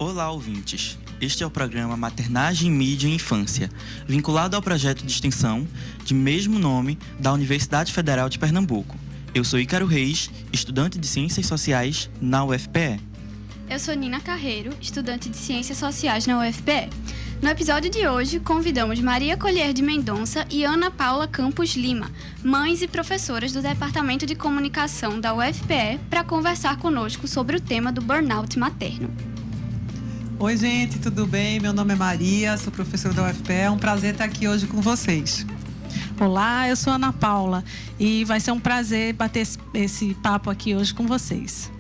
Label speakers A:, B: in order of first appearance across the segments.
A: Olá, ouvintes! Este é o programa Maternagem, Mídia e Infância, vinculado ao projeto de extensão de mesmo nome da Universidade Federal de Pernambuco. Eu sou Ícaro Reis, estudante de Ciências Sociais na UFPE.
B: Eu sou Nina Carreiro, estudante de Ciências Sociais na UFPE. No episódio de hoje, convidamos Maria Colher de Mendonça e Ana Paula Campos Lima, mães e professoras do Departamento de Comunicação da UFPE, para conversar conosco sobre o tema do burnout materno.
C: Oi, gente, tudo bem? Meu nome é Maria, sou professora da UFPE. É um prazer estar aqui hoje com vocês.
D: Olá, eu sou Ana Paula e vai ser um prazer bater esse papo aqui hoje com vocês.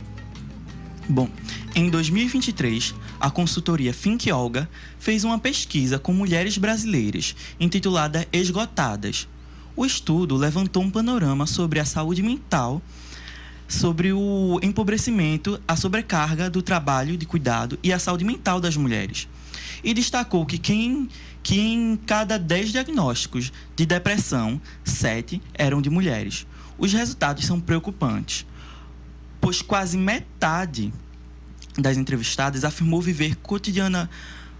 A: Bom, em 2023, a consultoria Think Olga fez uma pesquisa com mulheres brasileiras, intitulada Esgotadas. O estudo levantou um panorama sobre a saúde mental, sobre o empobrecimento, a sobrecarga do trabalho de cuidado e a saúde mental das mulheres. E destacou que em cada 10 diagnósticos de depressão, 7 eram de mulheres. Os resultados são preocupantes, pois quase metade das entrevistadas afirmou viver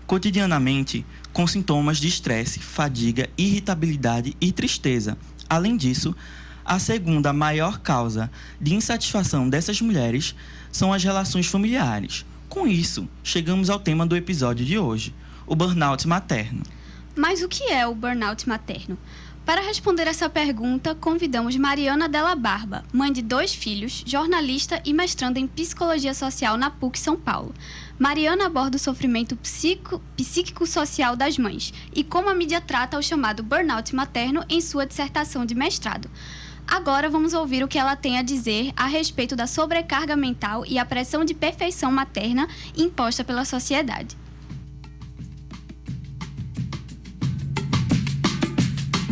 A: cotidianamente com sintomas de estresse, fadiga, irritabilidade e tristeza. Além disso, a segunda maior causa de insatisfação dessas mulheres são as relações familiares. Com isso, chegamos ao tema do episódio de hoje, o burnout materno.
B: Mas o que é o burnout materno? Para responder essa pergunta, convidamos Mariana Della Barba, mãe de 2 filhos, jornalista e mestranda em Psicologia Social na PUC São Paulo. Mariana aborda o sofrimento psíquico-social das mães e como a mídia trata o chamado burnout materno em sua dissertação de mestrado. Agora vamos ouvir o que ela tem a dizer a respeito da sobrecarga mental e a pressão de perfeição materna imposta pela sociedade.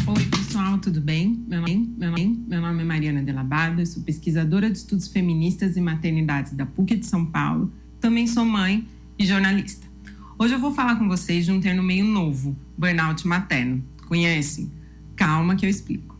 E: Oi, pessoal, tudo bem? Meu nome é Mariana Della Barba, eu sou pesquisadora de estudos feministas e maternidades da PUC de São Paulo, também sou mãe e jornalista. Hoje eu vou falar com vocês de um termo meio novo, burnout materno. Conhecem? Calma que eu explico.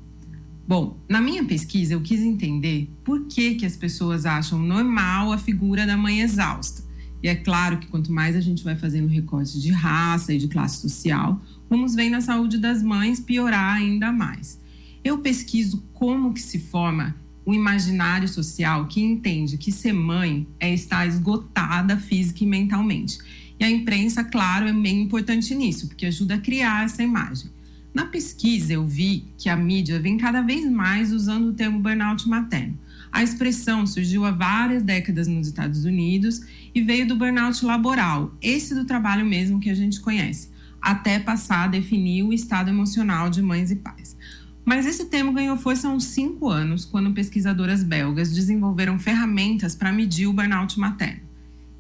E: Bom, na minha pesquisa eu quis entender por que as pessoas acham normal a figura da mãe exausta. E é claro que quanto mais a gente vai fazendo recorte de raça e de classe social, vamos vendo a saúde das mães piorar ainda mais. Eu pesquiso como que se forma o imaginário social que entende que ser mãe é estar esgotada física e mentalmente. E a imprensa, claro, é bem importante nisso, porque ajuda a criar essa imagem. Na pesquisa, eu vi que a mídia vem cada vez mais usando o termo burnout materno. A expressão surgiu há várias décadas nos Estados Unidos e veio do burnout laboral, esse do trabalho mesmo que a gente conhece, até passar a definir o estado emocional de mães e pais. Mas esse termo ganhou força há uns 5 anos, quando pesquisadoras belgas desenvolveram ferramentas para medir o burnout materno.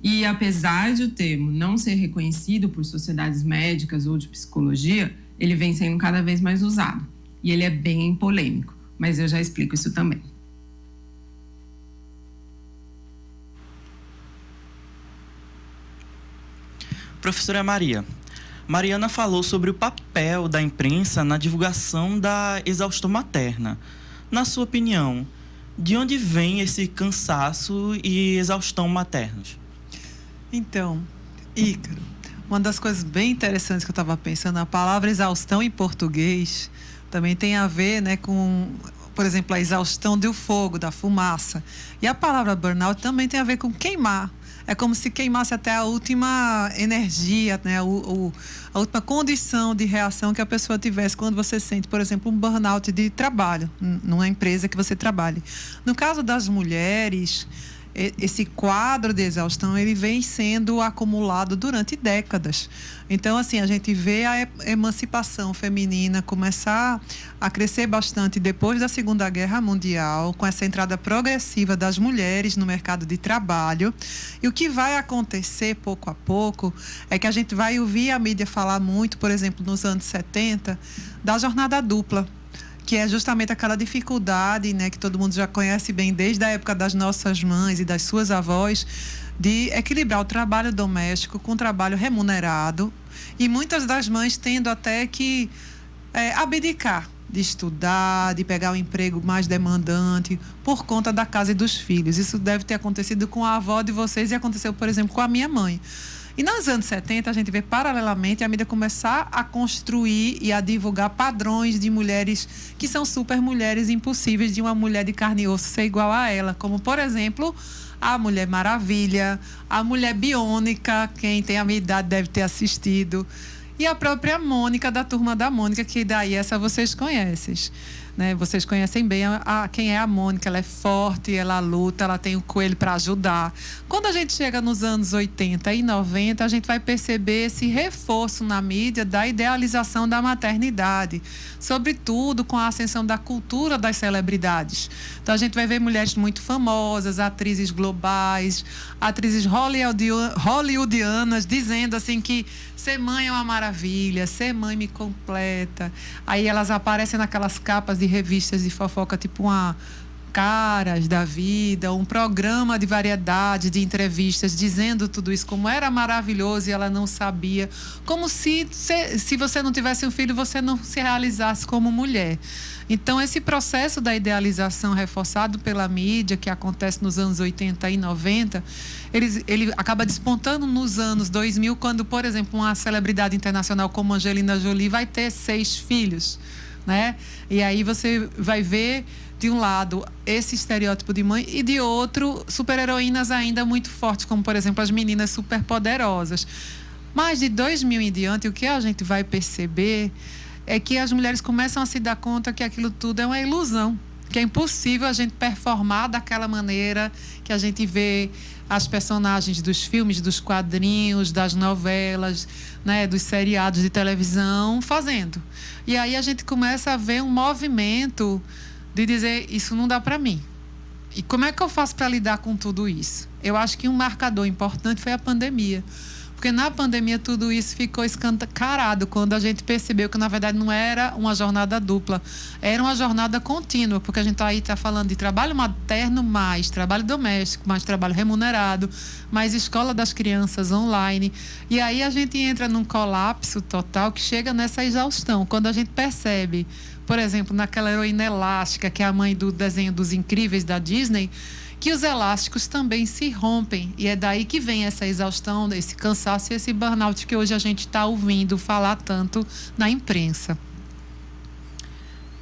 E: E apesar de o termo não ser reconhecido por sociedades médicas ou de psicologia, ele vem sendo cada vez mais usado. E ele é bem polêmico, mas eu já explico isso também.
A: Professora Maria, Mariana falou sobre o papel da imprensa na divulgação da exaustão materna. Na sua opinião, de onde vem esse cansaço e exaustão maternos?
C: Então, Ícaro, uma das coisas bem interessantes que eu estava pensando, a palavra exaustão em português também tem a ver, né, com, por exemplo, a exaustão do fogo, da fumaça. E a palavra burnout também tem a ver com queimar. É como se queimasse até a última energia, né? A última condição de reação que a pessoa tivesse quando você sente, por exemplo, um burnout de trabalho, numa empresa que você trabalhe. No caso das mulheres, esse quadro de exaustão, ele vem sendo acumulado durante décadas. Então, assim, a gente vê a emancipação feminina começar a crescer bastante depois da Segunda Guerra Mundial, com essa entrada progressiva das mulheres no mercado de trabalho. E o que vai acontecer pouco a pouco é que a gente vai ouvir a mídia falar muito, por exemplo, nos anos 70, da jornada dupla, que é justamente aquela dificuldade, né, que todo mundo já conhece bem desde a época das nossas mães e das suas avós, de equilibrar o trabalho doméstico com o trabalho remunerado, e muitas das mães tendo até que abdicar de estudar, de pegar um emprego mais demandante por conta da casa e dos filhos. Isso deve ter acontecido com a avó de vocês e aconteceu, por exemplo, com a minha mãe. E nos anos 70, a gente vê paralelamente a mídia começar a construir e a divulgar padrões de mulheres que são super mulheres impossíveis de uma mulher de carne e osso ser igual a ela. Como, por exemplo, a Mulher Maravilha, a Mulher Biônica, quem tem a minha idade deve ter assistido. E a própria Mônica, da Turma da Mônica, que daí essa vocês conhecem. Né? Vocês conhecem bem quem é a Mônica. Ela é forte, ela luta, ela tem o coelho para ajudar. Quando a gente chega nos anos 80 e 90, a gente vai perceber esse reforço na mídia da idealização da maternidade, sobretudo com a ascensão da cultura das celebridades. Então a gente vai ver mulheres muito famosas, atrizes globais, atrizes hollywoodianas, dizendo assim que ser mãe é uma maravilha, ser mãe me completa. Aí elas aparecem naquelas capas de revistas de fofoca, tipo uma Caras da Vida, um programa de variedade, de entrevistas, dizendo tudo isso, como era maravilhoso e ela não sabia. Como se você não tivesse um filho, você não se realizasse como mulher. Então, esse processo da idealização reforçado pela mídia, que acontece nos anos 80 e 90, ele acaba despontando nos anos 2000, quando, por exemplo, uma celebridade internacional como Angelina Jolie vai ter 6 filhos, né? E aí você vai ver, de um lado, esse estereótipo de mãe e, de outro, super-heroínas ainda muito fortes, como, por exemplo, as meninas superpoderosas. Mas, de 2000 em diante, o que a gente vai perceber é que as mulheres começam a se dar conta que aquilo tudo é uma ilusão, que é impossível a gente performar daquela maneira que a gente vê as personagens dos filmes, dos quadrinhos, das novelas, né, dos seriados de televisão fazendo. E aí a gente começa a ver um movimento de dizer, isso não dá para mim. E como é que eu faço para lidar com tudo isso? Eu acho que um marcador importante foi a pandemia. Porque na pandemia tudo isso ficou escancarado quando a gente percebeu que, na verdade, não era uma jornada dupla, era uma jornada contínua, porque a gente está falando de trabalho materno mais trabalho doméstico, mais trabalho remunerado, mais escola das crianças online. E aí a gente entra num colapso total que chega nessa exaustão. Quando a gente percebe, por exemplo, naquela heroína elástica, que é a mãe do desenho dos Incríveis da Disney, que os elásticos também se rompem. E é daí que vem essa exaustão, esse cansaço e esse burnout que hoje a gente está ouvindo falar tanto na imprensa.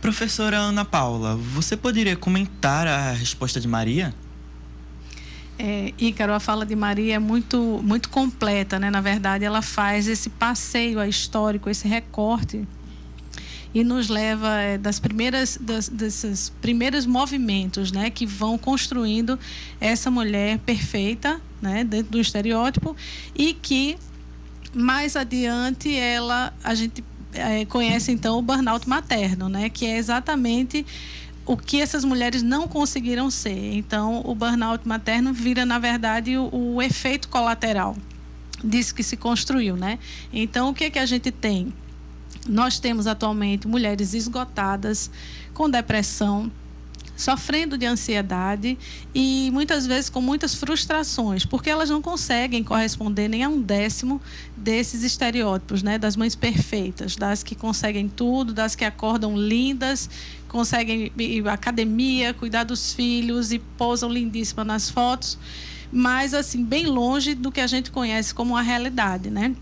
A: Professora Ana Paula, você poderia comentar a resposta de Maria?
D: Ícaro, a fala de Maria é muito, muito completa, né? Na verdade, ela faz esse passeio histórico, esse recorte, e nos leva desses primeiros movimentos, né, que vão construindo essa mulher perfeita, né, dentro do estereótipo, e que mais adiante a gente conhece então o burnout materno, né, que é exatamente o que essas mulheres não conseguiram ser. Então, o burnout materno vira, na verdade, o efeito colateral disso que se construiu, né? Então, o que a gente tem? Nós temos atualmente mulheres esgotadas, com depressão, sofrendo de ansiedade e muitas vezes com muitas frustrações, porque elas não conseguem corresponder nem a 1/10 desses estereótipos, né? Das mães perfeitas, das que conseguem tudo, das que acordam lindas, conseguem ir à academia, cuidar dos filhos e posam lindíssima nas fotos, mas assim, bem longe do que a gente conhece como a realidade, né?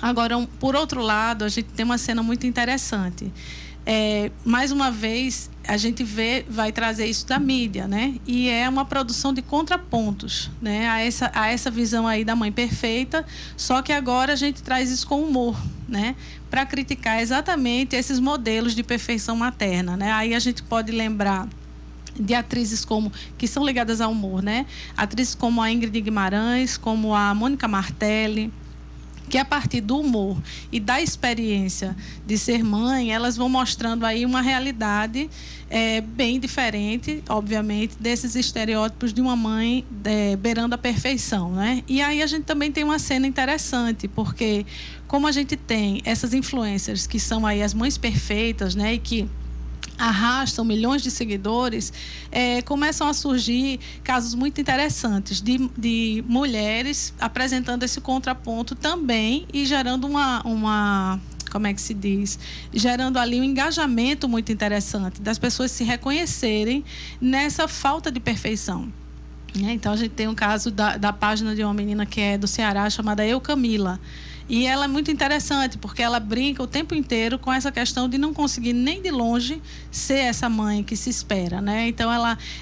D: Agora, por outro lado, a gente tem uma cena muito interessante. Mais uma vez, a gente vai trazer isso da mídia, né? E é uma produção de contrapontos, né? A essa visão aí da mãe perfeita, só que agora a gente traz isso com humor, né? Para criticar exatamente esses modelos de perfeição materna, né? Aí a gente pode lembrar de atrizes que são ligadas ao humor, né? Atrizes como a Ingrid Guimarães, como a Mônica Martelli, que a partir do humor e da experiência de ser mãe, elas vão mostrando aí uma realidade bem diferente, obviamente, desses estereótipos de uma mãe beirando a perfeição, né? E aí a gente também tem uma cena interessante, porque como a gente tem essas influencers que são aí as mães perfeitas, né? E que arrastam milhões de seguidores, começam a surgir casos muito interessantes de mulheres apresentando esse contraponto também e gerando como é que se diz? Gerando ali um engajamento muito interessante das pessoas se reconhecerem nessa falta de perfeição. Então, a gente tem um caso da página de uma menina que é do Ceará, chamada Eu Camila. E ela é muito interessante, porque ela brinca o tempo inteiro com essa questão de não conseguir nem de longe ser essa mãe que se espera, né? Então,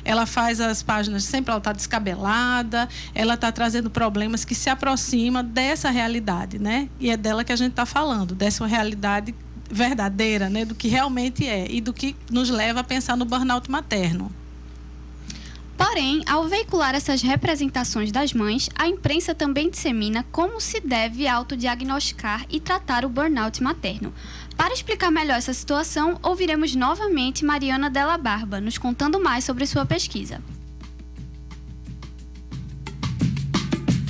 D: ela faz as páginas, sempre ela está descabelada, ela está trazendo problemas que se aproximam dessa realidade, né? E é dela que a gente está falando, dessa realidade verdadeira, né? Do que realmente é e do que nos leva a pensar no burnout materno.
B: Porém, ao veicular essas representações das mães, a imprensa também dissemina como se deve autodiagnosticar e tratar o burnout materno. Para explicar melhor essa situação, ouviremos novamente Mariana Della Barba, nos contando mais sobre sua pesquisa.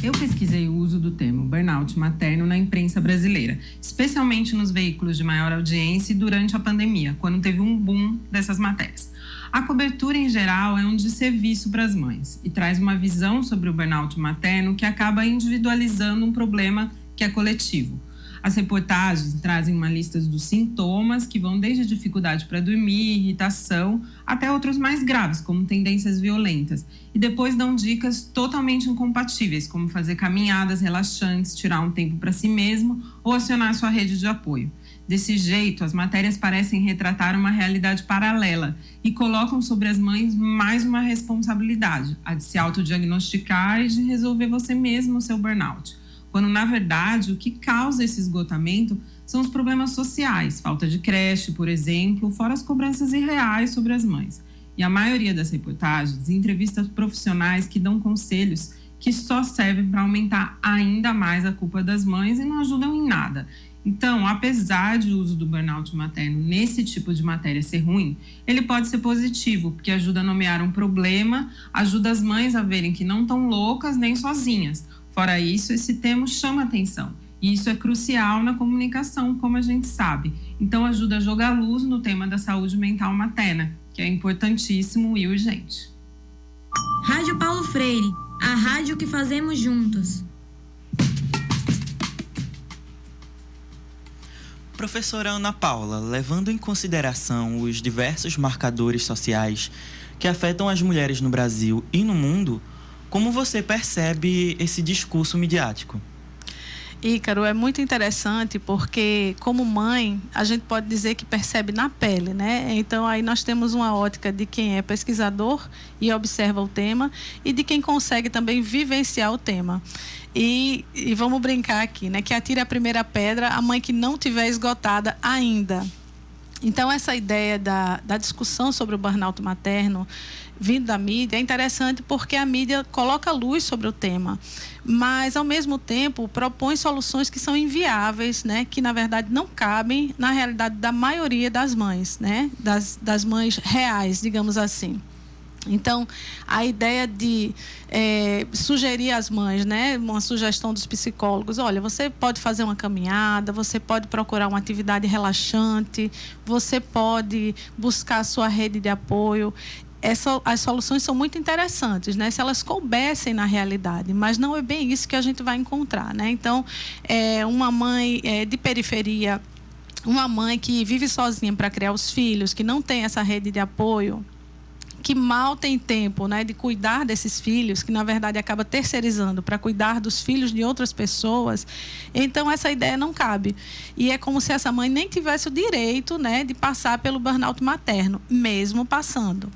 E: Eu pesquisei o uso do termo burnout materno na imprensa brasileira, especialmente nos veículos de maior audiência e durante a pandemia, quando teve um boom dessas matérias. A cobertura, em geral, é um desserviço para as mães e traz uma visão sobre o burnout materno que acaba individualizando um problema que é coletivo. As reportagens trazem uma lista dos sintomas que vão desde dificuldade para dormir, irritação, até outros mais graves, como tendências violentas. E depois dão dicas totalmente incompatíveis, como fazer caminhadas relaxantes, tirar um tempo para si mesmo ou acionar sua rede de apoio. Desse jeito, as matérias parecem retratar uma realidade paralela e colocam sobre as mães mais uma responsabilidade, a de se autodiagnosticar e de resolver você mesmo o seu burnout. Quando, na verdade, o que causa esse esgotamento são os problemas sociais, falta de creche, por exemplo, fora as cobranças irreais sobre as mães. E a maioria das reportagens entrevista profissionais que dão conselhos que só servem para aumentar ainda mais a culpa das mães e não ajudam em nada. Então, apesar de o uso do burnout materno nesse tipo de matéria ser ruim, ele pode ser positivo, porque ajuda a nomear um problema, ajuda as mães a verem que não estão loucas nem sozinhas. Fora isso, esse termo chama atenção. E isso é crucial na comunicação, como a gente sabe. Então, ajuda a jogar luz no tema da saúde mental materna, que é importantíssimo e urgente.
F: Rádio Paulo Freire, a rádio que fazemos juntos.
A: Professora Ana Paula, levando em consideração os diversos marcadores sociais que afetam as mulheres no Brasil e no mundo, como você percebe esse discurso midiático?
D: Ícaro, é muito interessante porque, como mãe, a gente pode dizer que percebe na pele, né? Então, aí nós temos uma ótica de quem é pesquisador e observa o tema e de quem consegue também vivenciar o tema. E vamos brincar aqui, né? Que atire a primeira pedra a mãe que não tiver esgotada ainda. Então, essa ideia da discussão sobre o burnout materno vindo da mídia é interessante porque a mídia coloca luz sobre o tema, mas, ao mesmo tempo, propõe soluções que são inviáveis, né? Que, na verdade, não cabem na realidade da maioria das mães, né? Das mães reais, digamos assim. Então, a ideia de sugerir às mães, né, uma sugestão dos psicólogos, olha, você pode fazer uma caminhada, você pode procurar uma atividade relaxante, você pode buscar a sua rede de apoio. As soluções são muito interessantes, né, se elas coubessem na realidade, mas não é bem isso que a gente vai encontrar, né? Então, uma mãe de periferia, uma mãe que vive sozinha para criar os filhos, que não tem essa rede de apoio, que mal tem tempo, né, de cuidar desses filhos, que na verdade acaba terceirizando para cuidar dos filhos de outras pessoas, então essa ideia não cabe. E é como se essa mãe nem tivesse o direito, né, de passar pelo burnout materno, mesmo passando.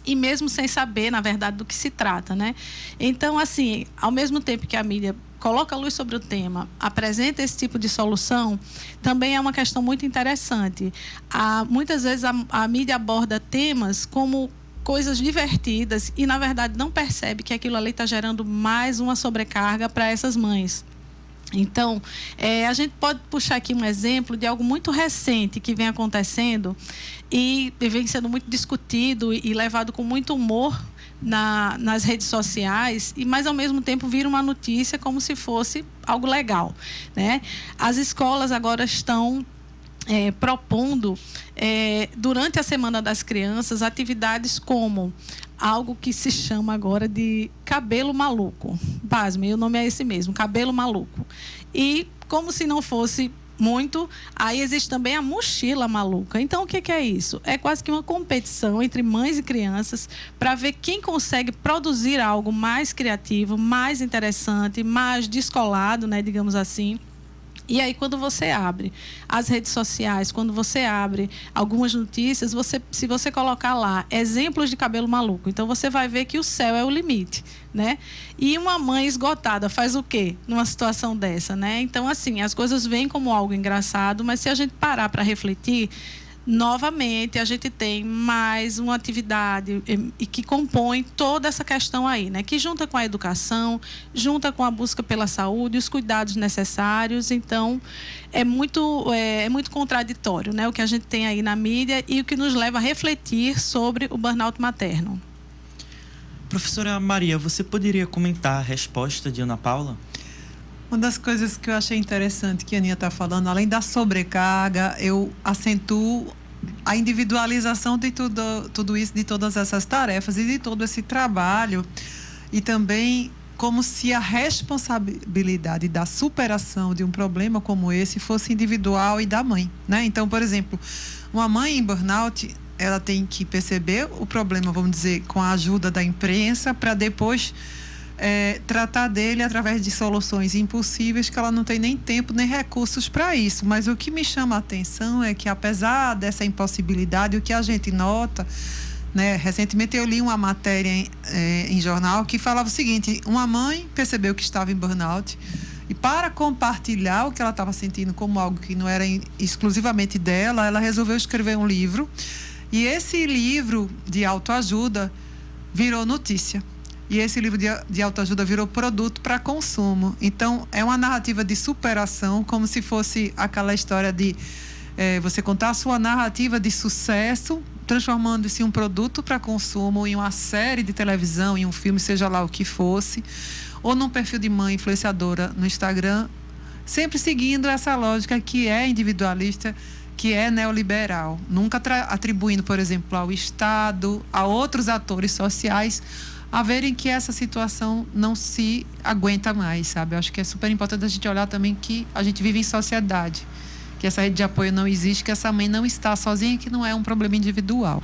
D: E mesmo sem saber, na verdade, do que se trata, né? Então, assim, ao mesmo tempo que a mídia coloca luz sobre o tema, apresenta esse tipo de solução, também é uma questão muito interessante. Muitas vezes a mídia aborda temas como coisas divertidas e, na verdade, não percebe que aquilo ali está gerando mais uma sobrecarga para essas mães. Então, a gente pode puxar aqui um exemplo de algo muito recente que vem acontecendo e vem sendo muito discutido e levado com muito humor nas redes sociais, mas ao mesmo tempo vira uma notícia como se fosse algo legal, né? As escolas agora estão propondo, durante a Semana das Crianças, atividades como algo que se chama agora de cabelo maluco. Pasme, o nome é esse mesmo, cabelo maluco. E como se não fosse muito. Aí existe também a mochila maluca. Então, o que é isso? É quase que uma competição entre mães e crianças para ver quem consegue produzir algo mais criativo, mais interessante, mais descolado, né, digamos assim. E aí, quando você abre as redes sociais, quando você abre algumas notícias, se você colocar lá exemplos de cabelo maluco, então você vai ver que o céu é o limite, né? E uma mãe esgotada faz o quê numa situação dessa, né? Então, assim, as coisas vêm como algo engraçado, mas se a gente parar para refletir, novamente a gente tem mais uma atividade e que compõe toda essa questão aí, né? Que junta com a educação, junta com a busca pela saúde, os cuidados necessários. Então, é muito contraditório, né? O que a gente tem aí na mídia e o que nos leva a refletir sobre o burnout materno.
A: Professora Maria, você poderia comentar a resposta de Ana Paula?
C: Uma das coisas que eu achei interessante que a Aninha está falando, além da sobrecarga, eu acentuo a individualização de tudo isso, de todas essas tarefas e de todo esse trabalho. E também como se a responsabilidade da superação de um problema como esse fosse individual e da mãe, né? Então, por exemplo, uma mãe em burnout, ela tem que perceber o problema, vamos dizer, com a ajuda da imprensa, para depois tratar dele através de soluções impossíveis que ela não tem nem tempo nem recursos para isso. Mas o que me chama a atenção é que, apesar dessa impossibilidade, o que a gente nota, né, recentemente eu li uma matéria em jornal que falava o seguinte: uma mãe percebeu que estava em burnout e, para compartilhar o que ela estava sentindo como algo que não era exclusivamente dela, ela resolveu escrever um livro, e esse livro de autoajuda virou notícia. E esse livro de autoajuda virou produto para consumo. Então, é uma narrativa de superação, como se fosse aquela história de você contar a sua narrativa de sucesso, transformando-se em um produto para consumo, em uma série de televisão, em um filme, seja lá o que fosse, ou num perfil de mãe influenciadora no Instagram, sempre seguindo essa lógica que é individualista, que é neoliberal. Nunca atribuindo, por exemplo, ao Estado, a outros atores sociais, a verem que essa situação não se aguenta mais, sabe? Eu acho que é super importante a gente olhar também que a gente vive em sociedade, que essa rede de apoio não existe, que essa mãe não está sozinha, que não é um problema individual.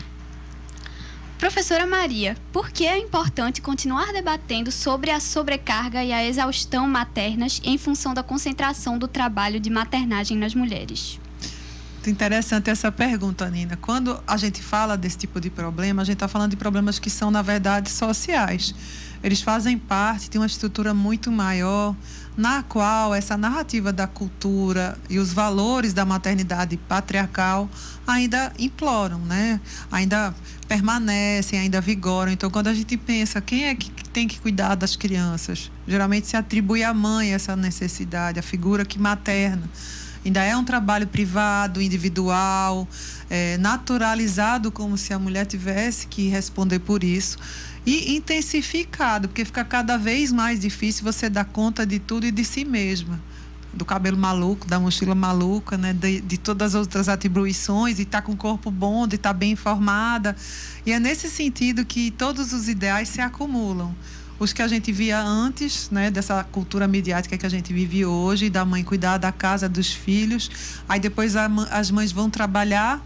B: Professora Maria, por que é importante continuar debatendo sobre a sobrecarga e a exaustão maternas em função da concentração do trabalho de maternagem nas mulheres?
C: Muito interessante essa pergunta, Nina. Quando a gente fala desse tipo de problema, a gente está falando de problemas que são, na verdade, sociais. Eles fazem parte de uma estrutura muito maior, na qual essa narrativa da cultura e os valores da maternidade patriarcal ainda imploram, né? Ainda permanecem, ainda vigoram. Então, quando a gente pensa quem é que tem que cuidar das crianças, geralmente se atribui à mãe essa necessidade, a figura que materna. Ainda é um trabalho privado, individual, naturalizado, como se a mulher tivesse que responder por isso. E intensificado, porque fica cada vez mais difícil você dar conta de tudo e de si mesma. Do cabelo maluco, da mochila maluca, né? De todas as outras atribuições, de estar com o corpo bom, de estar bem informada. E é nesse sentido que todos os ideais se acumulam. Os que a gente via antes, né, dessa cultura midiática que a gente vive hoje, da mãe cuidar da casa, dos filhos. Aí depois as mães vão trabalhar,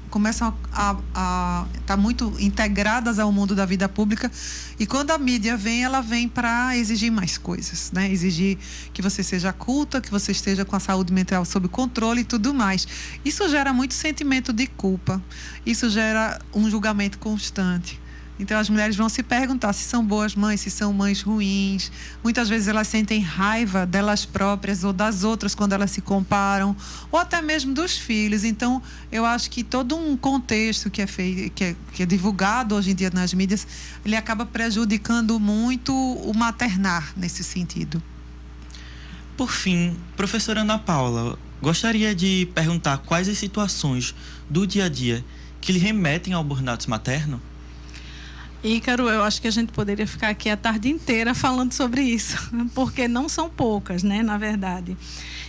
C: começam a estar muito integradas ao mundo da vida pública. E quando a mídia vem, ela vem para exigir mais coisas, né? Exigir que você seja culta, que você esteja com a saúde mental sob controle e tudo mais. Isso gera muito sentimento de culpa. Isso gera um julgamento constante. Então, as mulheres vão se perguntar se são boas mães, se são mães ruins. Muitas vezes elas sentem raiva delas próprias ou das outras quando elas se comparam, ou até mesmo dos filhos. Então, eu acho que todo um contexto que é feito, que é divulgado hoje em dia nas mídias, ele acaba prejudicando muito o maternar nesse sentido.
A: Por fim, professora Ana Paula, gostaria de perguntar quais as situações do dia a dia que lhe remetem ao burnout materno?
D: Ícaro, eu acho que a gente poderia ficar aqui a tarde inteira falando sobre isso, porque não são poucas, né, na verdade.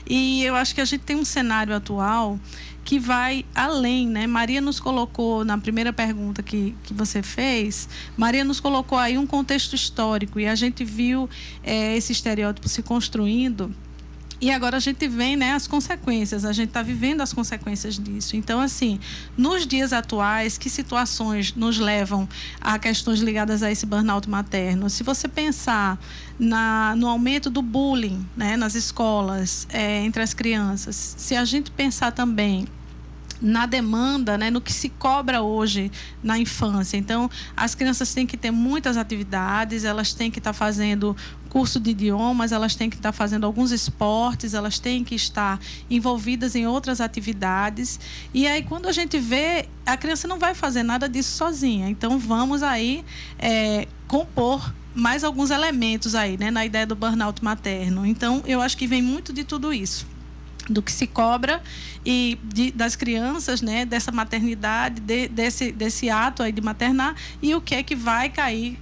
D: E eu acho que a gente tem um cenário atual que vai além, né? Maria nos colocou, na primeira pergunta que você fez, Maria nos colocou aí um contexto histórico, e a gente viu esse estereótipo se construindo E agora a gente vem, né, as consequências, a gente está vivendo as consequências disso. Então, assim, nos dias atuais, que situações nos levam a questões ligadas a esse burnout materno? Se você pensar no aumento do bullying, né, nas escolas, entre as crianças, se a gente pensar também na demanda, né, no que se cobra hoje na infância. Então, as crianças têm que ter muitas atividades, elas têm que estar fazendo curso de idiomas, elas têm que estar fazendo alguns esportes, elas têm que estar envolvidas em outras atividades. E aí, quando a gente vê, a criança não vai fazer nada disso sozinha. Então, vamos aí compor mais alguns elementos aí, né, na ideia do burnout materno. Então, eu acho que vem muito de tudo isso, do que se cobra e das crianças, né, dessa maternidade, desse ato aí de maternar, e o que é que vai cair,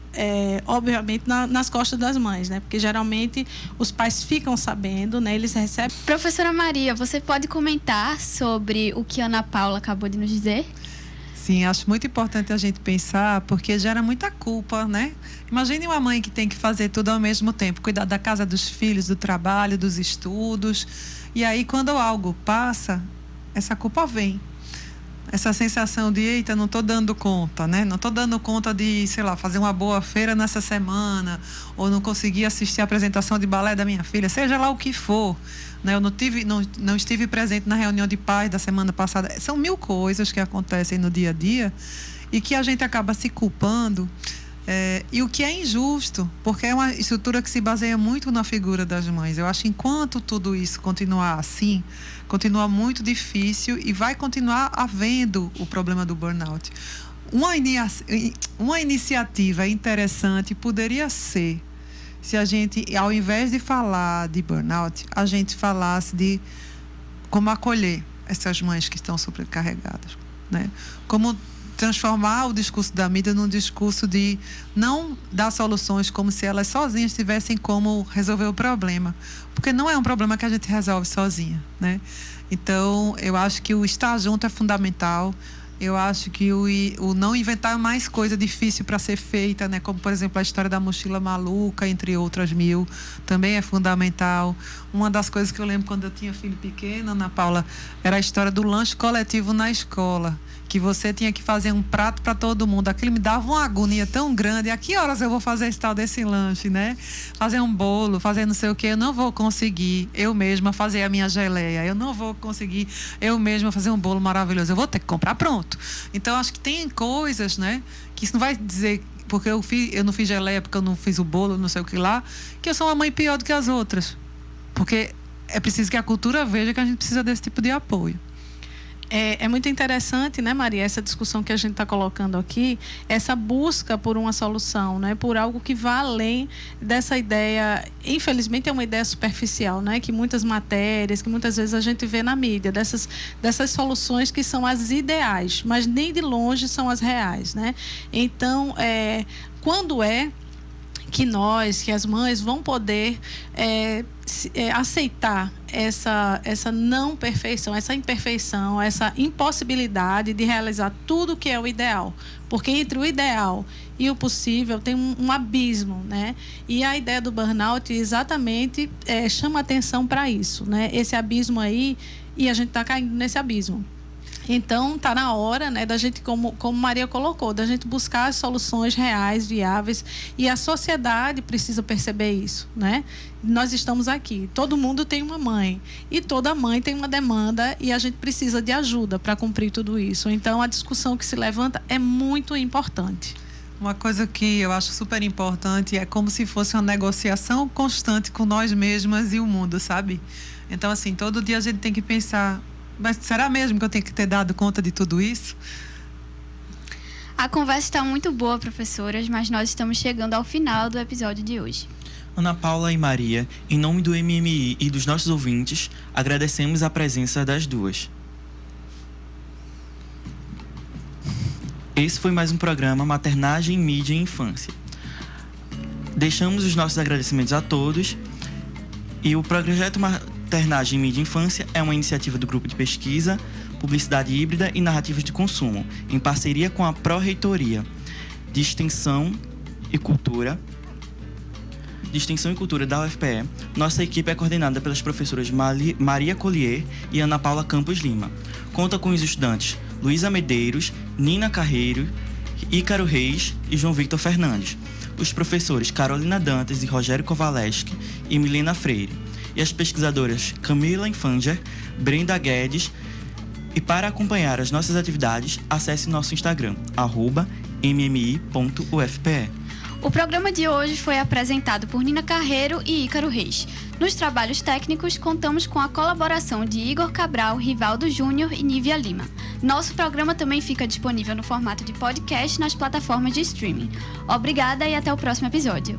D: obviamente, nas costas das mães, né, porque geralmente os pais ficam sabendo, né, eles recebem.
B: Professora Maria, você pode comentar sobre o que a Ana Paula acabou de nos dizer?
C: Sim, acho muito importante a gente pensar, porque gera muita culpa, né? Imagine uma mãe que tem que fazer tudo ao mesmo tempo, cuidar da casa dos filhos, do trabalho, dos estudos. E aí, quando algo passa, essa culpa vem. Essa sensação de, eita, não estou dando conta, né? Não estou dando conta de, sei lá, fazer uma boa feira nessa semana, ou não consegui assistir a apresentação de balé da minha filha, seja lá o que for. Né? Eu não estive presente na reunião de pais da semana passada. São 1000 coisas que acontecem no dia a dia e que a gente acaba se culpando. E o que é injusto, porque é uma estrutura que se baseia muito na figura das mães. Eu acho que enquanto tudo isso continuar assim, continua muito difícil e vai continuar havendo o problema do burnout. Uma iniciativa interessante poderia ser se a gente, ao invés de falar de burnout, a gente falasse de como acolher essas mães que estão sobrecarregadas, né? Como transformar o discurso da mídia num discurso de não dar soluções como se elas sozinhas tivessem como resolver o problema. Porque não é um problema que a gente resolve sozinha, né? Então, eu acho que o estar junto é fundamental. Eu acho que o não inventar mais coisa difícil para ser feita, né? Como, por exemplo, a história da mochila maluca, entre outras 1000, também é fundamental. Uma das coisas que eu lembro quando eu tinha filho pequeno, Ana Paula, era a história do lanche coletivo na escola, que você tinha que fazer um prato para todo mundo. Aquilo me dava uma agonia tão grande. A que horas eu vou fazer esse tal desse lanche, né? Fazer um bolo, fazer não sei o quê. Eu não vou conseguir eu mesma fazer a minha geleia. Eu não vou conseguir eu mesma fazer um bolo maravilhoso. Eu vou ter que comprar pronto. Então, acho que tem coisas, né? Que isso não vai dizer, porque eu não fiz geleia, porque eu não fiz o bolo, não sei o que lá, que eu sou uma mãe pior do que as outras. Porque é preciso que a cultura veja que a gente precisa desse tipo de apoio.
D: É muito interessante, né, Maria, essa discussão que a gente está colocando aqui, essa busca por uma solução, né, por algo que vá além dessa ideia. Infelizmente é uma ideia superficial, né, que muitas matérias, que muitas vezes a gente vê na mídia, dessas soluções que são as ideais, mas nem de longe são as reais, né? Então, quando que as mães vão poder aceitar essa não perfeição, essa imperfeição, essa impossibilidade de realizar tudo que é o ideal. Porque entre o ideal e o possível tem um abismo, né? E a ideia do burnout exatamente chama atenção para isso, né? Esse abismo aí, e a gente está caindo nesse abismo. Então, está na hora, né, da gente, como Maria colocou, da gente buscar as soluções reais, viáveis, e a sociedade precisa perceber isso, né? Nós estamos aqui, todo mundo tem uma mãe, e toda mãe tem uma demanda, e a gente precisa de ajuda para cumprir tudo isso. Então, a discussão que se levanta é muito importante.
C: Uma coisa que eu acho super importante é como se fosse uma negociação constante com nós mesmas e o mundo, sabe? Então, assim, todo dia a gente tem que pensar: mas será mesmo que eu tenho que ter dado conta de tudo isso?
B: A conversa está muito boa, professoras, mas nós estamos chegando ao final do episódio de hoje.
A: Ana Paula e Maria, em nome do MMI e dos nossos ouvintes, agradecemos a presença das duas. Esse foi mais um programa Maternagem, Mídia e Infância. Deixamos os nossos agradecimentos a todos, e o projeto Maternagem, Mídia e Infância é uma iniciativa do Grupo de Pesquisa, Publicidade Híbrida e Narrativas de Consumo, em parceria com a Pró-Reitoria de Extensão e Cultura de Extensão e Cultura da UFPE, nossa equipe é coordenada pelas professoras Maria Collier e Ana Paula Campos Lima. Conta com os estudantes Luísa Medeiros, Nina Carreiro, Ícaro Reis e João Victor Fernandes. Os professores Carolina Dantas e Rogério Kovaleski e Milena Freire. E as pesquisadoras Camila Infanger, Brenda Guedes. E para acompanhar as nossas atividades, acesse nosso Instagram, @mmi.ufpe.
B: O programa de hoje foi apresentado por Nina Carreiro e Ícaro Reis. Nos trabalhos técnicos, contamos com a colaboração de Igor Cabral, Rivaldo Júnior e Nívia Lima. Nosso programa também fica disponível no formato de podcast nas plataformas de streaming. Obrigada e até o próximo episódio.